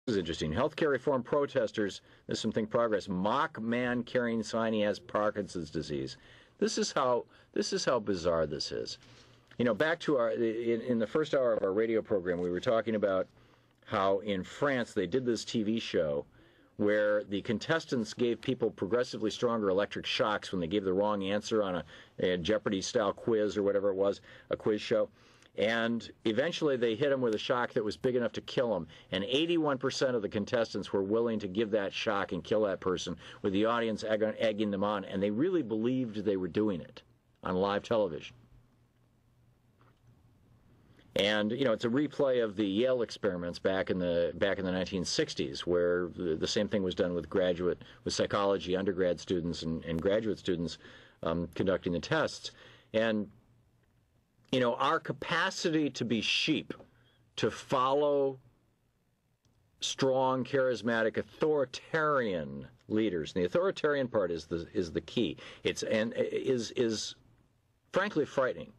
is interesting. Healthcare reform protesters, this is some Think Progress, mock man carrying sign he has Parkinson's disease. This is how bizarre this is. You know, back to in the first hour of our radio program, we were talking about how in France they did this TV show where the contestants gave people progressively stronger electric shocks when they gave the wrong answer on a Jeopardy-style quiz or whatever it was, a quiz show. And eventually they hit them with a shock that was big enough to kill them. And 81% of the contestants were willing to give that shock and kill that person, with the audience egging them on. And they really believed they were doing it on live television. And, you know, it's a replay of the Yale experiments back in the 1960s, where the same thing was done with psychology undergrad students and graduate students conducting the tests. And, you know, our capacity to be sheep, to follow strong, charismatic, authoritarian leaders. And the authoritarian part is the key. Is frankly frightening.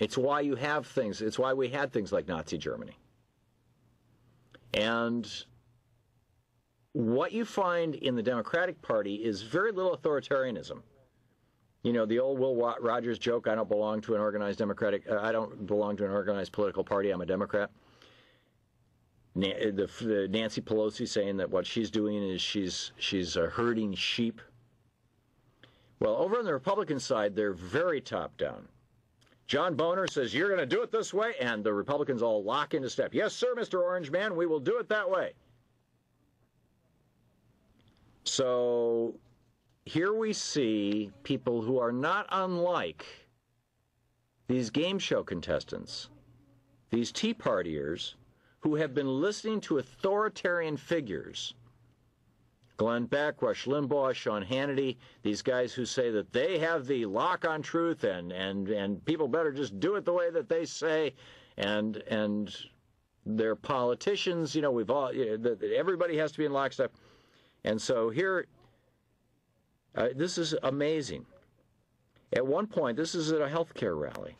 It's why you have things. It's why we had things like Nazi Germany. And what you find in the Democratic Party is very little authoritarianism. You know, the old Will Rogers joke, I don't belong to an organized political party, I'm a Democrat. The Nancy Pelosi saying that what she's doing is she's herding sheep. Well, over on the Republican side, they're very top down. John Boehner says, you're going to do it this way, and the Republicans all lock into step. Yes, sir, Mr. Orange Man, we will do it that way. So here we see people who are not unlike these game show contestants, these Tea Partiers, who have been listening to authoritarian figures, Glenn Beck, Rush Limbaugh, Sean Hannity, these guys who say that they have the lock on truth and people better just do it the way that they say, and they're politicians, you know, everybody has to be in lockstep. And so here, this is amazing. At one point, this is at a healthcare rally.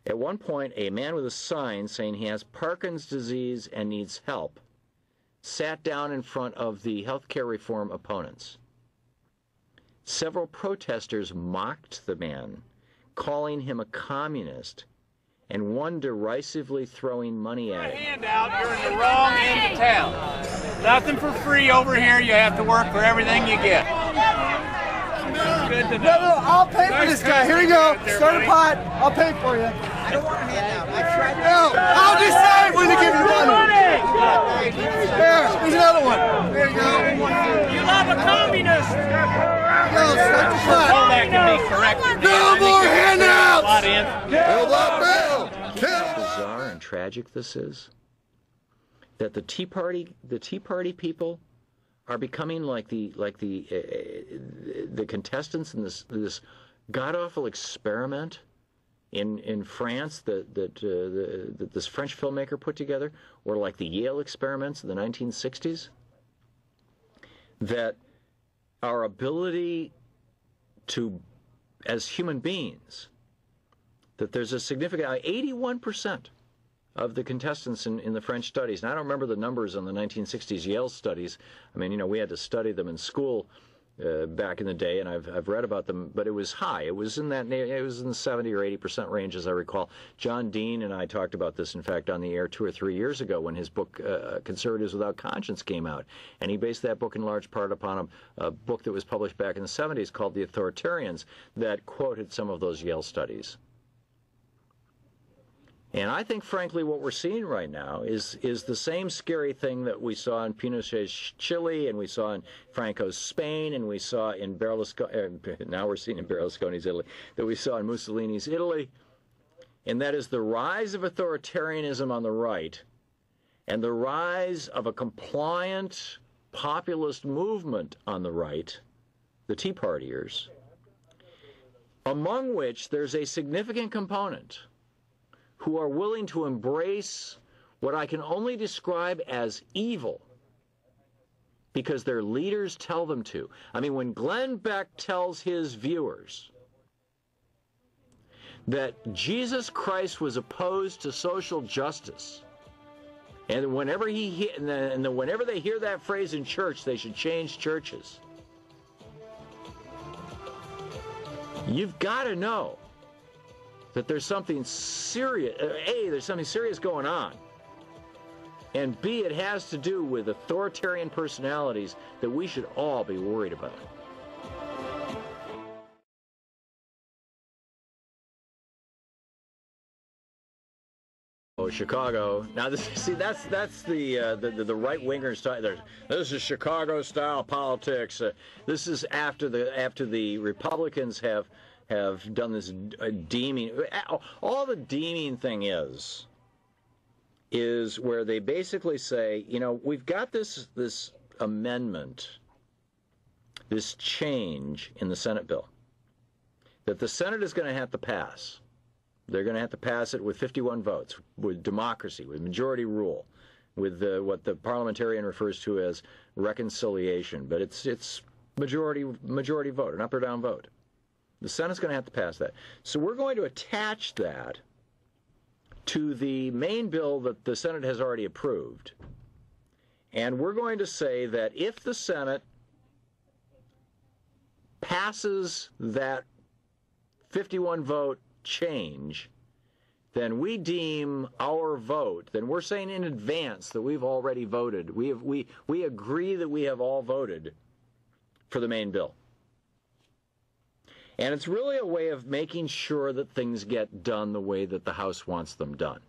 At one point, a man with a sign saying he has Parkinson's disease and needs help sat down in front of the healthcare reform opponents. Several protesters mocked the man, calling him a communist, and one derisively throwing money at him. Handout, you're in the wrong end of town. Nothing for free over here. You have to work for everything you get. Good to know. No, I'll pay for this guy. Here we go. Start a pot. I'll pay for you. I don't want a handout. I tried. No, I'll decide when to give you money. There's another one. There you go. You love a communist. Go, start the pot. All that can be corrected. No more handouts. Build up, Bill. How bizarre and tragic this is. That the Tea Party people are becoming like the contestants in this god-awful experiment in France that this French filmmaker put together, or like the Yale experiments in the 1960s. That our ability to, as human beings, that there's a significant 81% of the contestants in the French studies, and I don't remember the numbers on the 1960s Yale studies. I mean, you know, we had to study them in school back in the day, and I've read about them, but it was high. It was in the 70 or 80% range, as I recall. John Dean and I talked about this, in fact, on the air 2 or 3 years ago when his book Conservatives Without Conscience came out, and he based that book in large part upon a book that was published back in the 70s called The Authoritarians that quoted some of those Yale studies. And I think, frankly, what we're seeing right now is the same scary thing that we saw in Pinochet's Chile, and we saw in Franco's Spain, and we saw in Berlusconi, now we're seeing in Berlusconi's Italy, that we saw in Mussolini's Italy, and that is the rise of authoritarianism on the right and the rise of a compliant populist movement on the right, the Tea Partiers, among which there's a significant component who are willing to embrace what I can only describe as evil because their leaders tell them to. I mean, when Glenn Beck tells his viewers that Jesus Christ was opposed to social justice And whenever whenever they hear that phrase in church, they should change churches. You've got to know that there's something serious. A, there's something serious going on. And B, it has to do with authoritarian personalities that we should all be worried about. Oh, Chicago. Now, that's the right wingers. This is Chicago style politics. This is after the Republicans have done this deeming. All the deeming thing is where they basically say, you know, we've got this amendment, this change in the Senate bill that the Senate is going to have to pass. They're going to have to pass it with 51 votes, with democracy, with majority rule, with what the parliamentarian refers to as reconciliation. But it's majority vote, an up or down vote. The Senate's going to have to pass that. So we're going to attach that to the main bill that the Senate has already approved. And we're going to say that if the Senate passes that 51 vote change, then we deem our vote, then we're saying in advance that we've already voted. We agree that we have all voted for the main bill. And it's really a way of making sure that things get done the way that the House wants them done.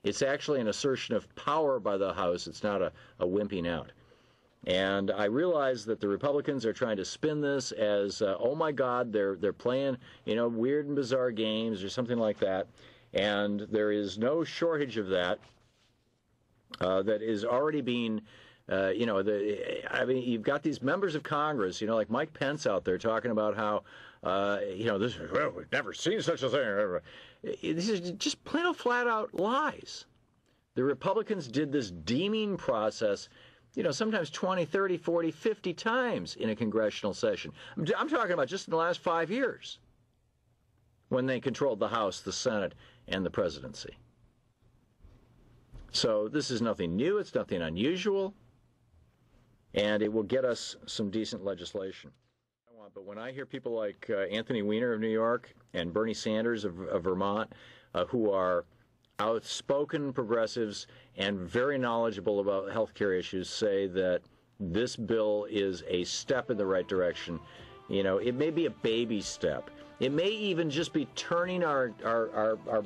It's actually an assertion of power by the House. It's not a wimping out. And I realize that the Republicans are trying to spin this as, oh my God, they're playing, you know, weird and bizarre games or something like that. And there is no shortage of that. That is already being, you know, I mean, you've got these members of Congress, you know, like Mike Pence out there talking about how, you know, we've never seen such a thing. This is just plain old flat out lies. The Republicans did this deeming process, you know, sometimes 20, 30, 40, 50 times in a congressional session. I'm talking about just in the last 5 years when they controlled the House, the Senate, and the presidency. So this is nothing new. It's nothing unusual. And it will get us some decent legislation. But when I hear people like Anthony Weiner of New York and Bernie Sanders of Vermont, who are outspoken progressives and very knowledgeable about healthcare issues, say that this bill is a step in the right direction. You know, it may be a baby step. It may even just be turning our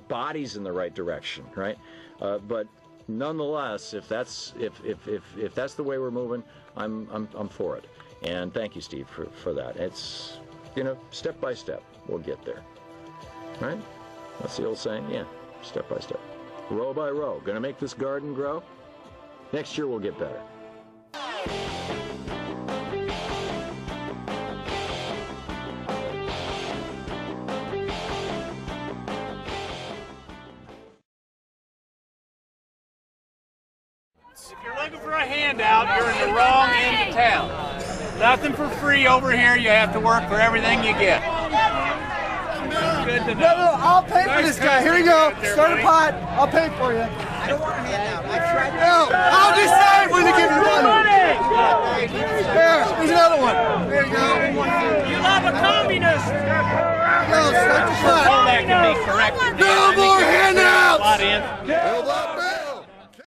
bodies in the right direction, right? But nonetheless, if that's the way we're moving, I'm for it. And thank you, Steve, for that. It's, you know, step by step, we'll get there, right? That's the old saying, yeah, step by step. Row by row. Gonna make this garden grow? Next year we'll get better. If you're looking for a handout, you're in the wrong end of town. Nothing for free over here. You have to work for everything you get. Good to know. No, I'll pay for this guy. Here you go. Start a pot. I'll pay for you. I don't want a handout.